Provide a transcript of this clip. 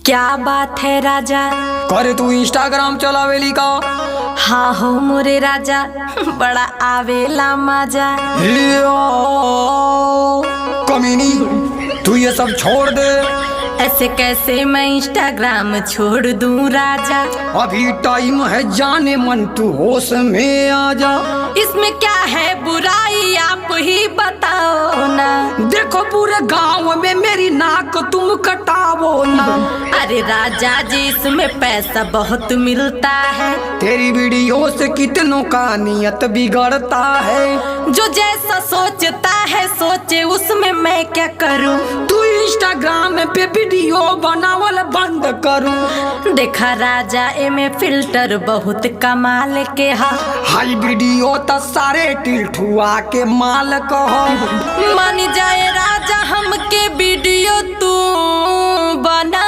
क्या बात है राजा। करे तू इंस्टाग्राम चलावेली का? हाँ हो मोरे राजा, बड़ा आवेला मजा। कमीनी, तू ये सब छोड़ दे। ऐसे कैसे मैं इंस्टाग्राम छोड़ दूं राजा। अभी टाइम है जाने मन, तू होश में आ जा। इसमें क्या है बुराई आप ही बताओ ना। देखो पूरे गांव में मेरी नाक तुम कटावो ना। अरे राजा जी इसमें पैसा बहुत मिलता है। तेरी वीडियो से कितनों का नियत बिगड़ता है। जो जैसा सोचता है सोचे, उसमें मैं क्या करूं। तू इंस्टाग्राम पे वीडियो बनावल बंद करूं। देखा राजा एमे फिल्टर बहुत कमाल के हा। हाई वीडियो त सारे टिल्ठुआ के माल कहो। मान जाए राजा हमके वीडियो तू बना।